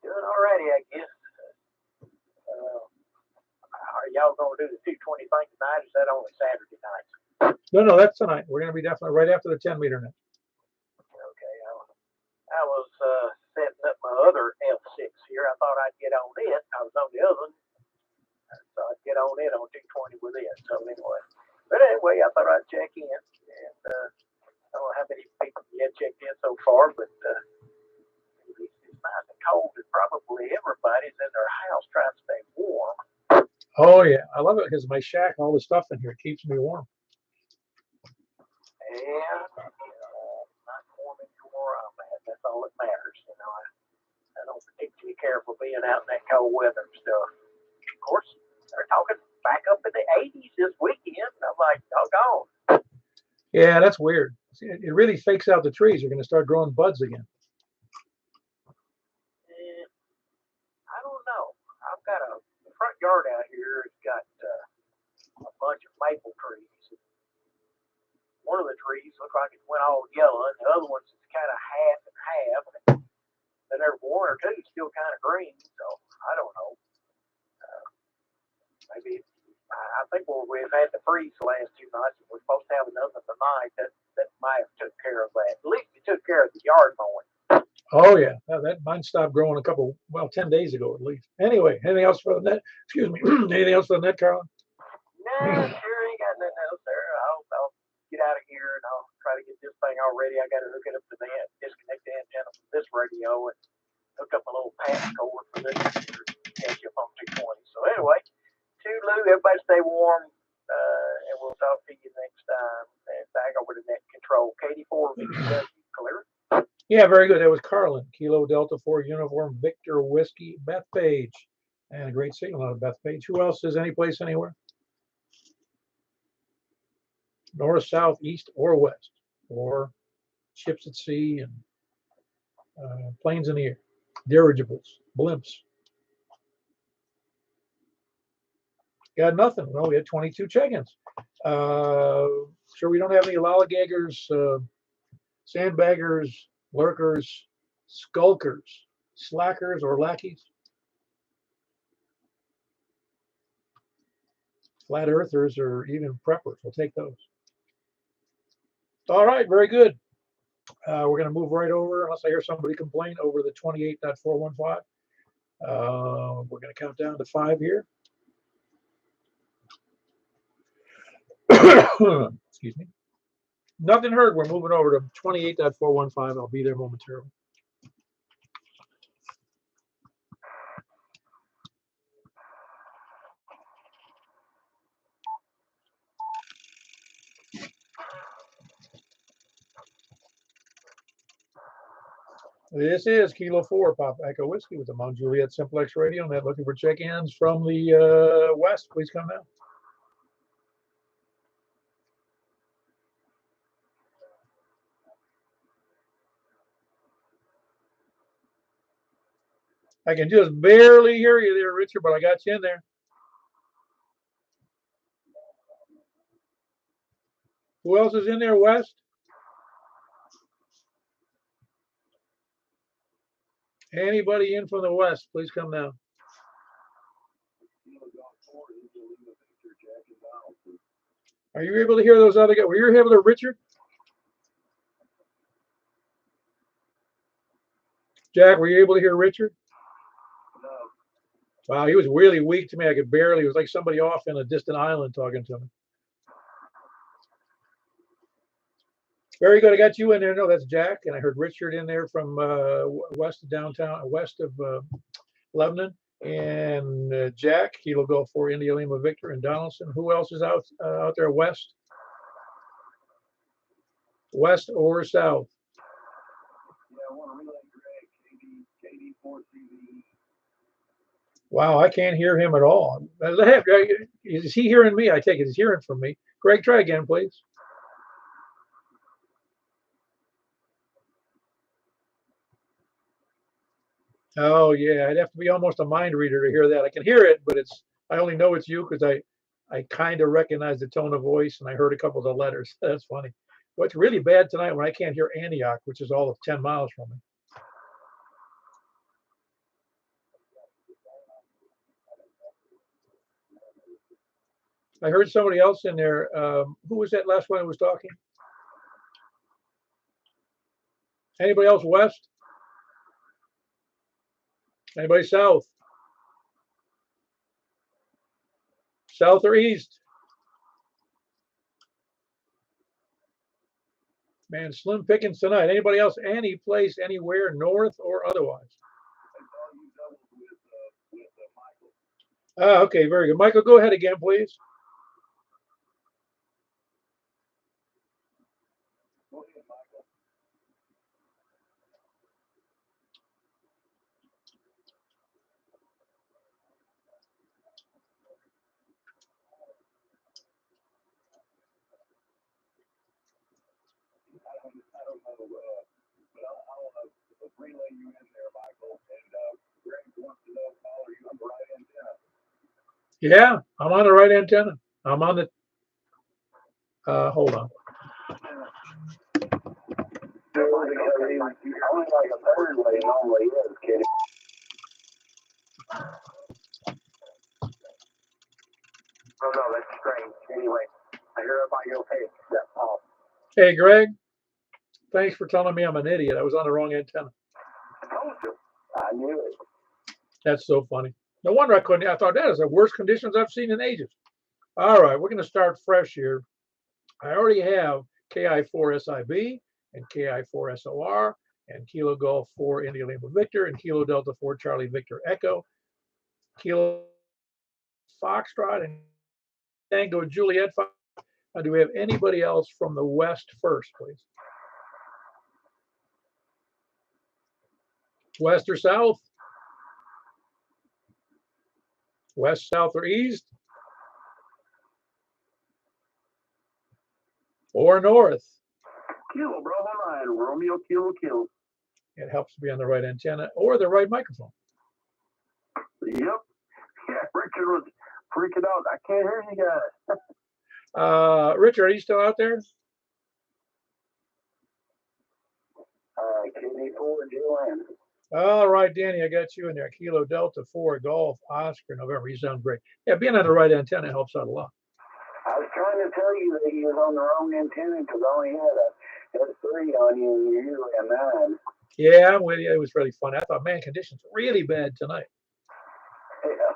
Doing alrighty, I guess. Are y'all going to do the 220 thing tonight? Or is that only Saturday night? No, that's tonight. We're going to be definitely right after the 10-meter net. Okay. I was setting up my other F6 here. I thought I'd get on it. I was on the other one. So I'd get on it on 220 with it. So anyway. But anyway, I thought I'd check in. And I don't know how many people yet checked in so far, but it's nice and cold, and probably everybody's in their house trying to stay warm. Oh, yeah. I love it because my shack, all the stuff in here keeps me warm. Yeah, not warm anymore. That's all that matters. I don't particularly care for being out in that cold weather and stuff. Of course, they're talking back up in the 80s this weekend. I'm like, doggone. Yeah, that's weird. It really fakes out the trees. You're going to start growing buds again. I don't know. I've got the front yard out here. It's got a bunch of maple trees. One of the trees looks like it went all yellow, and the other one's kind of half and half. And there's one or two still kind of green. So I don't know. Maybe I think we've had the freeze the last 2 nights, and we're supposed to have another tonight. That might have took care of that. At least it took care of the yard mowing. Oh, yeah. Mine stopped growing 10 days ago at least. Anyway, anything else for the net? Excuse me. Anything else for the net, Carl? Nah, sure ain't got nothing else there. I'll get out of here and I'll try to get this thing all ready. I got to hook it up to that, disconnect the antenna from this radio, and hook up a little patch cord for this computer to catch up on 220. So anyway, toodaloo, everybody stay warm, and we'll talk to you next time. And back over to net control, KD4 VW, clear. Yeah, very good. That was Carlin, Kilo Delta 4 Uniform Victor Whiskey, Bethpage. And a great signal out of Bethpage. Who else is any place anywhere? North, south, east, or west, or ships at sea and planes in the air, dirigibles, blimps. Got nothing. Well, we had 22 check-ins. Sure, we don't have any lollygaggers, sandbaggers, lurkers, skulkers, slackers, or lackeys. Flat earthers or even preppers. We'll take those. All right, very good. We're going to move right over, unless I hear somebody complain, over the 28.415. We're going to count down to 5 here. Excuse me. Nothing heard. We're moving over to 28.415. I'll be there momentarily. This is Kilo 4 Pop Echo Whiskey with the Mount Juliet Simplex Radio Net. Looking for check-ins from the west. Please come now. I can just barely hear you there, Richard, but I got you in there. Who else is in there, West? Anybody in from the west, please come now. Are you able to hear those other guys? Were you able to, Richard? Jack, were you able to hear Richard? No. Wow, he was really weak to me. I could barely. It was like somebody off in a distant island talking to me. Very good. I got you in there. No, that's Jack. And I heard Richard in there from west of downtown, west of Lebanon. And Jack, Kilo Golf 4 India Lima Victor and Donaldson. Who else is out there west? West or south? Yeah, I want to relay Greg, KD4CV. Wow, I can't hear him at all. Is he hearing me? I take it he's hearing from me. Greg, try again, please. Oh yeah, I'd have to be almost a mind reader to hear that. I can hear it, but I only know it's you because I kind of recognize the tone of voice and I heard a couple of the letters. That's funny. What's really bad tonight when I can't hear Antioch, which is all of 10 miles from me. I heard somebody else in there. Who was that last one who was talking? Anybody else west? Anybody south? South or east? Man, slim pickings tonight. Anybody else? Any place, anywhere, north or otherwise? Okay, very good. Michael, go ahead again, please. Yeah, I'm on the right antenna. I'm on the, hold on. Only like a third way normally is, kid. No, that's strange. Anyway, I hear everybody okay except Paul. Hey, Greg, thanks for telling me I'm an idiot. I was on the wrong antenna. I told you. I knew it. That's so funny. No wonder I couldn't. I thought that is the worst conditions I've seen in ages. All right, we're going to start fresh here. I already have KI4SIB and KI4SOR and Kilo Golf 4 India Lima Victor and Kilo Delta 4 Charlie Victor Echo, Kilo Foxtrot and Tango Juliet. Do we have anybody else from the west first, please? West or south? West, south, or east? Or north? Kilo, Bravo 9, Romeo, Kilo. It helps to be on the right antenna or the right microphone. Yep. Yeah, Richard was freaking out. I can't hear you guys. Richard, are you still out there? KD4 Joanne. All right, Danny, I got you in there. Kilo Delta 4 Golf Oscar November. You sound great. Yeah, being on the right antenna helps out a lot. I was trying to tell you that he was on the wrong antenna because I only had a 3 on you and you're usually a 9. Yeah, well, yeah, it was really fun. I thought, man, conditions are really bad tonight. Yeah.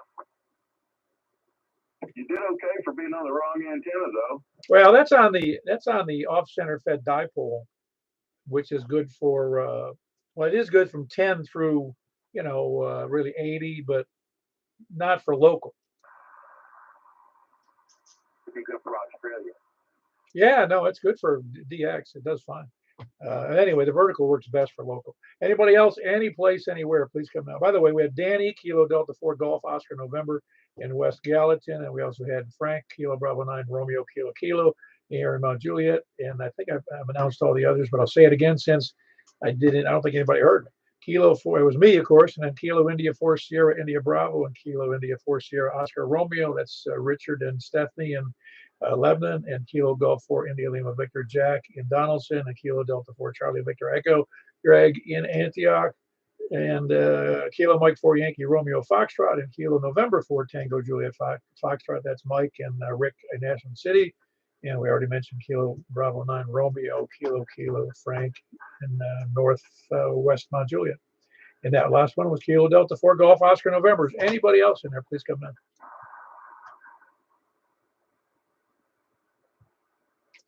You did okay for being on the wrong antenna, though. Well, that's on the off-center fed dipole, which is good for well, it is good from 10 through really 80, but not for local. It'd be good for Australia. Yeah, no, it's good for DX. It does fine. Anyway, the vertical works best for local. Anybody else, any place, anywhere, please come now. By the way, we had Danny, Kilo Delta 4 Golf Oscar November in West Gallatin, and we also had Frank, Kilo Bravo 9 Romeo Kilo here in Mount Juliet. And I think I've announced all the others, but I'll say it again since I don't think anybody heard me. Kilo 4, it was me, of course, and then Kilo India 4 Sierra India Bravo and Kilo India 4 Sierra Oscar Romeo. That's Richard and Stephanie and Lebanon, and Kilo Golf 4 India Lima Victor Jack in Donaldson, and Kilo Delta 4 Charlie Victor Echo Greg in Antioch, and Kilo Mike 4 Yankee Romeo Foxtrot, and Kilo November 4 Tango Juliet Foxtrot. That's Mike and Rick in National City. And we already mentioned Kilo Bravo 9 Romeo, Kilo Frank in West Mount Juliet. And that last one was Kilo Delta 4 Golf Oscar November. Anybody else in there, please come in.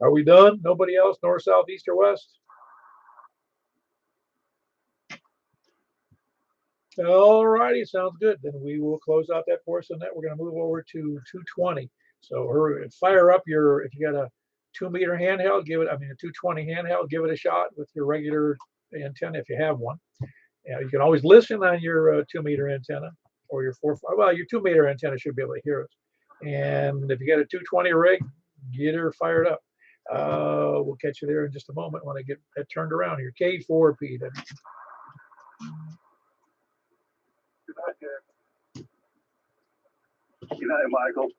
Are we done? Nobody else? North, south, east, or west? All righty, sounds good. Then we will close out that portion of that. We're going to move over to 220. So fire up if you got a 2-meter handheld, a 220 handheld, give it a shot with your regular antenna if you have one. You can always listen on your 2-meter antenna or your 2-meter antenna should be able to hear us. And if you got a 220 rig, get her fired up. We'll catch you there in just a moment when I get that turned around here. K4P. Good night, Jack. Good night, Michael.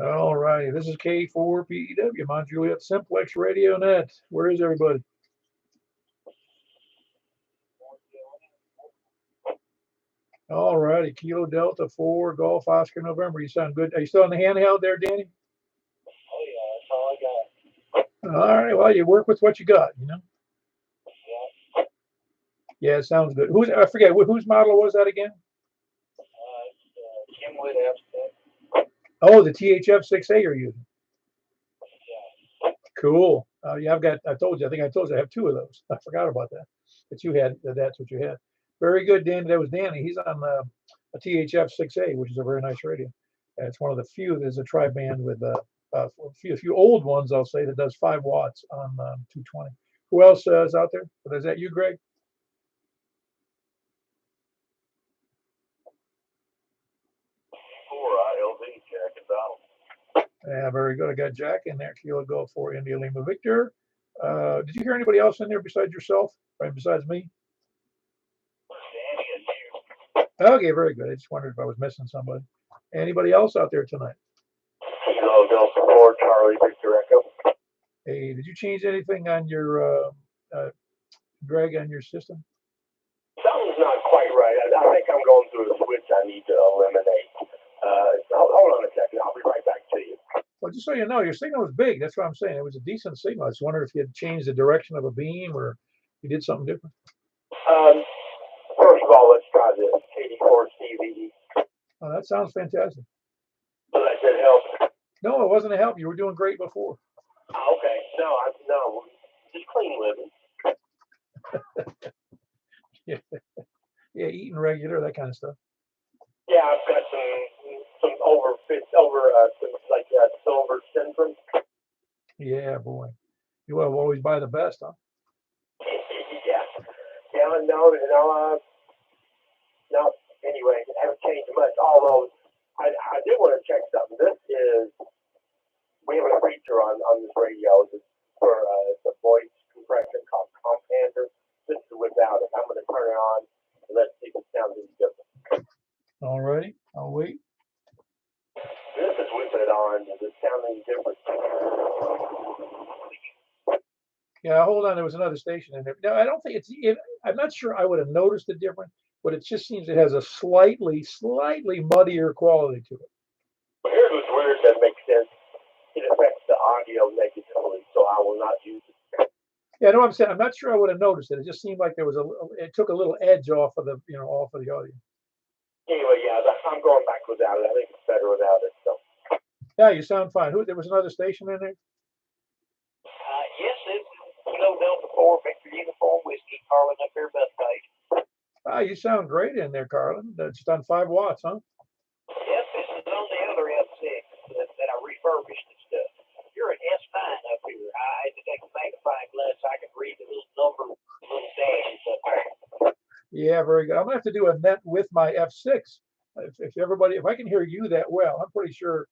All righty. This is K4PEW, Mount Juliet Simplex Radio Net. Where is everybody? All righty. Kilo Delta 4, Golf Oscar November. You sound good. Are you still on the handheld there, Danny? Oh yeah, that's all I got. All right. Well, you work with what you got, you know? Yeah. Yeah, it sounds good. I forget, whose model was that again? Kim Wood F6. Oh, the THF 6A you're using. Yeah. Cool. Yeah, I told you I have two of those. I forgot about that. But you had, that's what you had. Very good, Danny. That was Danny. He's on a THF 6A, which is a very nice radio. And it's one of the few, there's a tri-band with a few old ones, I'll say, that does 5 watts on 220. Who else is out there? Is that you, Greg? Yeah, very good. I got Jack in there. Kilo Golf 4 India Lima Victor. Did you hear anybody else in there besides yourself? Right, besides me? Okay, very good. I just wondered if I was missing somebody. Anybody else out there tonight? Kilo Delta 4 Charlie Victor Echo. Hey, did you change anything on your Greg, on your system? Something's not quite right. I think I'm going through a switch I need to eliminate. Hold on a second. I'll be right back to you. Well, just so you know, your signal was big. That's what I'm saying. It was a decent signal. I just wondered if you had changed the direction of a beam or you did something different. First of all, let's try this. 84 CVE. Oh, that sounds fantastic. So that did help. No, it wasn't a help. You were doing great before. Okay. No, just clean living. Yeah, eating regular, that kind of stuff. Yeah, I've got some some like silver syndrome. Yeah, boy. You will always buy the best, huh? Yeah, no. Anyway, I haven't changed much. Although I do want to check something. We have a feature on this radio for the voice compression called Compander. This is without it. I'm going to turn it on and let's see if it sounds any different. All righty, I'll wait. This is with it on. Does it sound any different? Yeah, hold on. There was another station in there. No, I don't think I'm not sure I would have noticed the difference, but it just seems it has a slightly muddier quality to it. Well, here's what's weird that makes sense. It affects the audio negatively, so I will not use it. Yeah, no, I'm saying I'm not sure I would have noticed it. It just seemed like it took a little edge off of the audio. Anyway, yeah, I'm going back without it. I think it's better without it. So. Yeah, you sound fine. There was another station in there? Yes, it's Kilo Delta 4 Victor Uniform Whiskey, Carlin up here, best page. You sound great in there, Carlin. That's on 5 watts, huh? Yes, this is on the other F6 that I refurbished and stuff. You're an S9 up here. I had to take a magnifying glass so I could read the little number, little dashes up there. Yeah, very good. I'm gonna have to do a net with my F6. If I can hear you that well, I'm pretty sure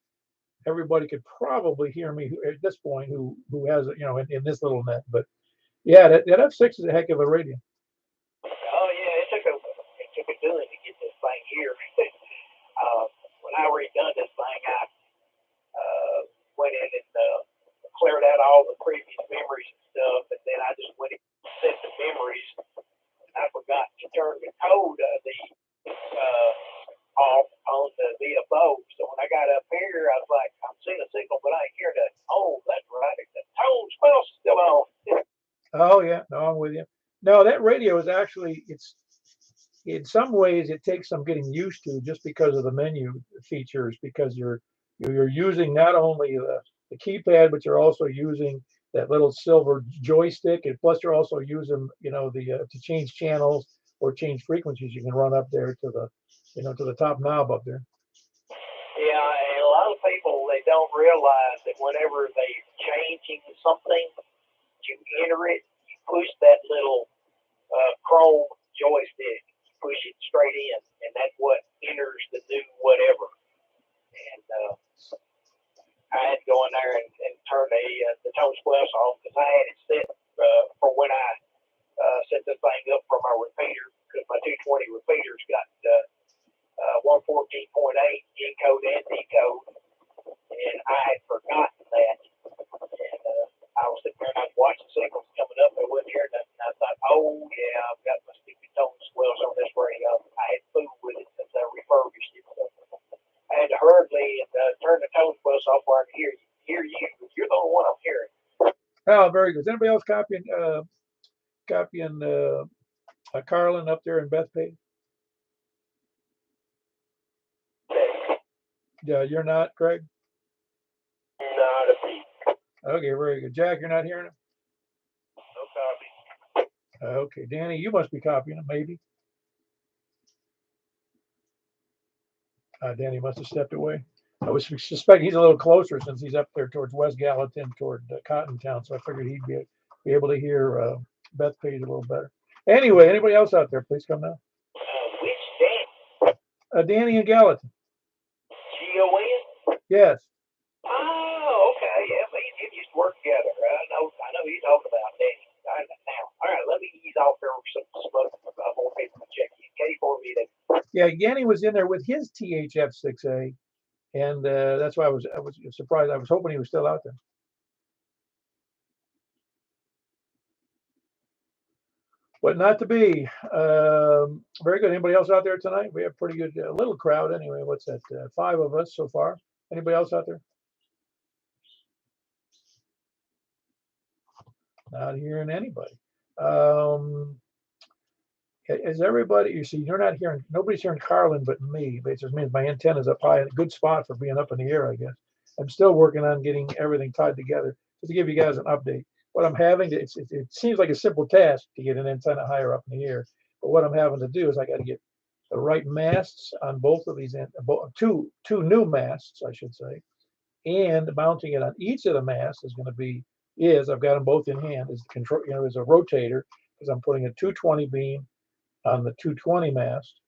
everybody could probably hear me at this point who has it, in this little net. But yeah, that F6 is a heck of a radio. Oh yeah, it took a doing to get this thing here. When I redone this thing, I went in and cleared out all the previous memories and stuff, and then I just went and set the memories. And I forgot to turn the code off on the VFO. So when I got up here, I was like, I'm seeing a signal, but I ain't hearing that. Oh, that's right. The tone spell's still on. Oh yeah, no, I'm with you. No, that radio is actually, it's in some ways it takes some getting used to just because of the menu features, because you're using not only the keypad, but you're also using that little silver joystick, and plus you're also using to change channels or change frequencies. You can run up there to the top knob up there. Yeah, and a lot of people, they don't realize that whenever they're changing something, you enter it, you push that little chrome joystick, push it straight in, and that's what enters the new whatever. And I had to go in there and turn the tone splice off because I had it set for when I set this thing up for my repeater, because my 220 repeater's got 114.8 encode and decode, and close off where I can hear you. You're the only one I'm hearing. Oh, very good. Is anybody else copying Carlin up there in Bethpage? Yeah, you're not, Craig? Not a beat. Okay, very good. Jack, you're not hearing him? No copy. Okay, Danny, you must be copying him, maybe. Danny must have stepped away. I was suspecting he's a little closer since he's up there towards West Gallatin, toward Cottontown, so I figured he'd be able to hear Bethpage a little better. Anyway, anybody else out there, please come now. Which Danny? Danny in Gallatin. G-O-N? Yes. Oh, okay. Yeah, me and him used to work together. I know you're talking about Danny. Now, all right, let me ease off there with some smoke. More people to check in. K4V. Yeah, Danny was in there with his THF-6A, and that's why I was surprised. I was hoping he was still out there. But not to be. Very good. Anybody else out there tonight? We have a pretty good little crowd anyway. What's that? 5 of us so far. Anybody else out there? Not hearing anybody. Is everybody, you see, you're not hearing, nobody's hearing Carlin but me. But it just means my antenna's up high, a good spot for being up in the air, I guess. I'm still working on getting everything tied together. Just to give you guys an update. What I'm having to, it seems like a simple task to get an antenna higher up in the air. But what I'm having to do is I got to get the right masts on both of these, two new masts, I should say. And mounting it on each of the masts is going to be, I've got them both in hand, is the control, is a rotator, because I'm putting a 220 beam on the 220 mast,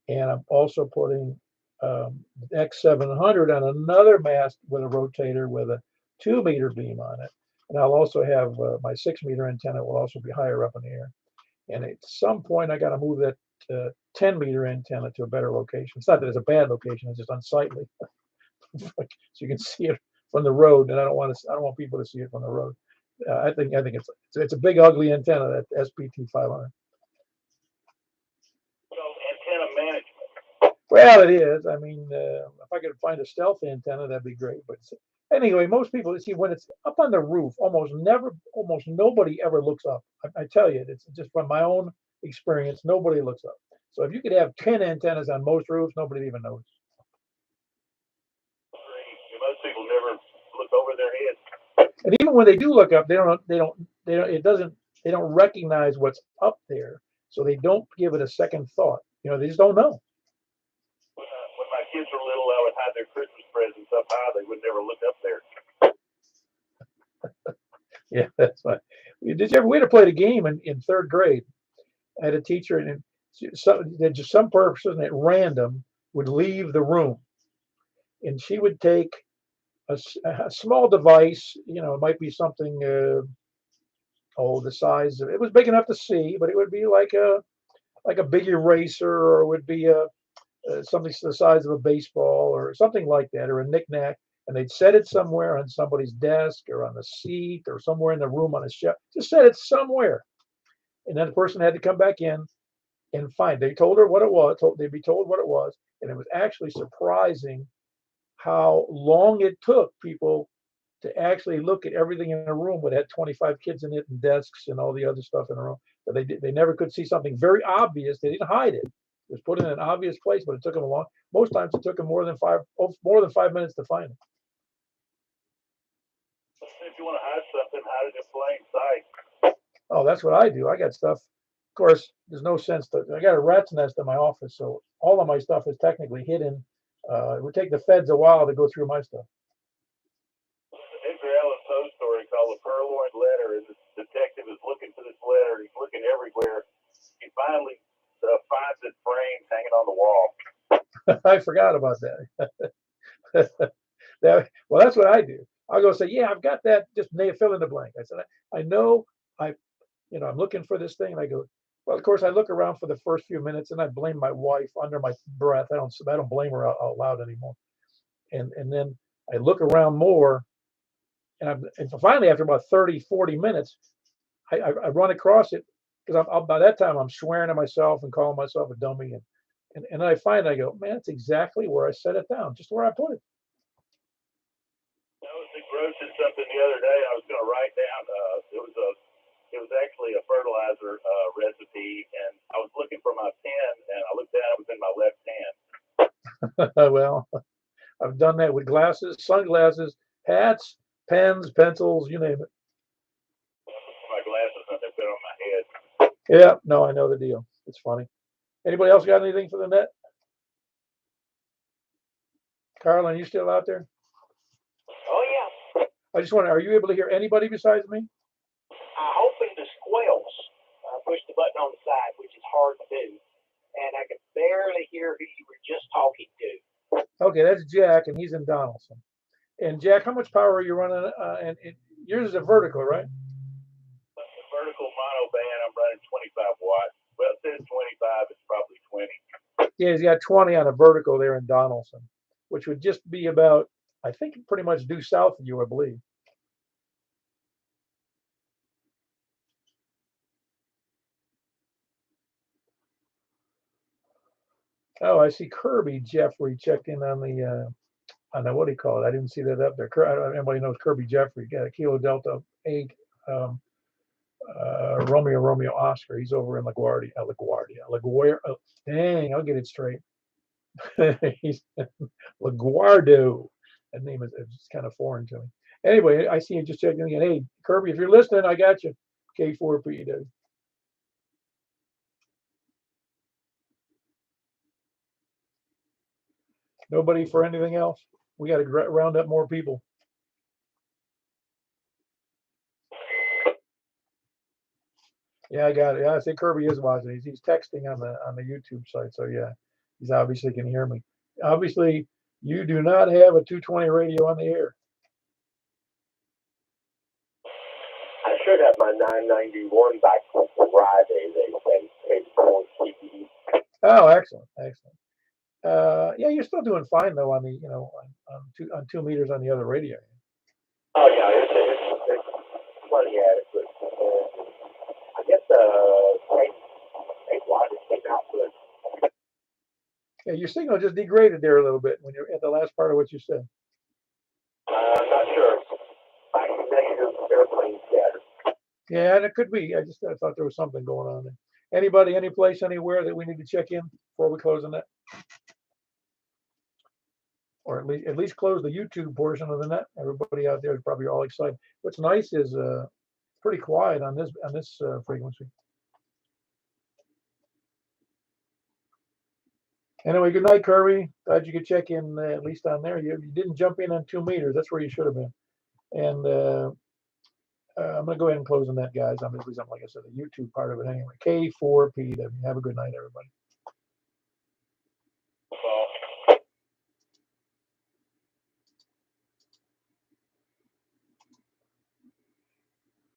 and I'm also putting X700 on another mast with a rotator with a 2-meter beam on it, and I'll also have my 6-meter antenna will also be higher up in the air. And at some point, I got to move that 10-meter antenna to a better location. It's not that it's a bad location; it's just unsightly, so you can see it from the road, and I don't want people to see it from the road. I think it's a big ugly antenna, that SPT 500. Antenna management. Well, it is. I mean, if I could find a stealth antenna, that'd be great. But anyway, most people see when it's up on the roof, almost nobody ever looks up. I tell you, it's just from my own experience, nobody looks up. So if you could have 10 antennas on most roofs, nobody even knows. Most people never look over their head. And even when they do look up, they don't recognize what's up there, so they don't give it a second thought. They just don't know. When my kids were little, I would hide their Christmas presents up high. They would never look up there. Yeah, that's fine. We had to play the game in 3rd grade. I had a teacher, and some person at random would leave the room, and she would take a small device. It might be something, the size of, it was big enough to see, but it would be like a big eraser, or it would be something the size of a baseball or something like that, or a knickknack, and they'd set it somewhere on somebody's desk or on the seat or somewhere in the room on a shelf. Just set it somewhere, and then the person had to come back in and find. They told her what it was. They'd be told what it was, and it was actually surprising how long it took people to actually look at everything in a room that had 25 kids in it and desks and all the other stuff in a room. But they never could see something very obvious. They didn't hide it. It was put in an obvious place, but it took them most times it took them more than 5 minutes to find it. If you want to hide something, hide it in plain sight. Oh, that's what I do. I got stuff. Of course, there's no sense I got a rat's nest in my office, so all of my stuff is technically hidden. It would take the feds a while to go through my stuff. Edgar Allan Poe story called The Purloined Letter, and the detective is looking for this letter. He's looking everywhere. He finally finds it framed hanging on the wall. I forgot about that. Well, that's what I do. I'll go say, yeah, I've got that. Just fill in the blank. I said, I know I'm looking for this thing. And I go, well, of course, I look around for the first few minutes, and I blame my wife under my breath. I don't blame her out loud anymore. And then I look around more, and finally, after about 30, 40 minutes, I run across it, because by that time I'm swearing at myself and calling myself a dummy, and I go, man, that's exactly where I set it down, just where I put it. engrossing something the other day. I was going to write down. It was actually a fertilizer recipe, and I was looking for my pen, and I looked down. It was in my left hand. Well, I've done that with glasses, sunglasses, hats, pens, pencils, you name it. My glasses, nothing fit on my head. Yeah, no, I know the deal. It's funny. Anybody else got anything for the net? Carlin, you still out there? Oh, yeah. I just wonder, are you able to hear anybody besides me? I opened the squelch, pushed the button on the side, which is hard to do, and I could barely hear who you were just talking to. Okay, that's Jack, and he's in Donaldson. And Jack, how much power are you running? And yours is a vertical, right? The vertical mono band, I'm running 25 watts. Well, it says 25. It's probably 20. Yeah, he's got 20 on a vertical there in Donaldson, which would just be about, I think, pretty much due south of you, I believe. Oh, I see Kirby Jeffrey checked in on the what do you call it? I didn't see that up there. Everybody knows Kirby Jeffrey. Got a Kilo Delta 8 Romeo Oscar. He's over in LaGuardia. Dang, I'll get it straight. He's LaGuardo. That name is it's kind of foreign to me. Anyway, I see you just checking again. Hey, Kirby, if you're listening, I got you. K4PW. Nobody for anything else? We got to round up more people. Yeah, I got it. Yeah, I think Kirby is watching. He's texting on the YouTube site. So yeah, he's obviously can hear me. Obviously, you do not have a 220 radio on the air. I should have my 991 back from Friday. They said. Oh, excellent. Yeah, you're still doing fine though on the on 2 meters on the other radio. Oh yeah, it's plenty adequate. I guess came out good. Yeah, your signal just degraded there a little bit when you're at the last part of what you said. I'm not sure. I negative airplane scatter. Yeah, and it could be. I thought there was something going on there. Anybody, any place, anywhere that we need to check in before we close the net? Or at least close the YouTube portion of the net. Everybody out there is probably all excited. What's nice is pretty quiet on this frequency. Anyway, good night, Kirby. Glad you could check in at least on there. You didn't jump in on 2 meters. That's where you should have been. And I'm going to go ahead and close the net, guys. I'm like I said, the YouTube part of it anyway. K4PW. Have a good night, everybody.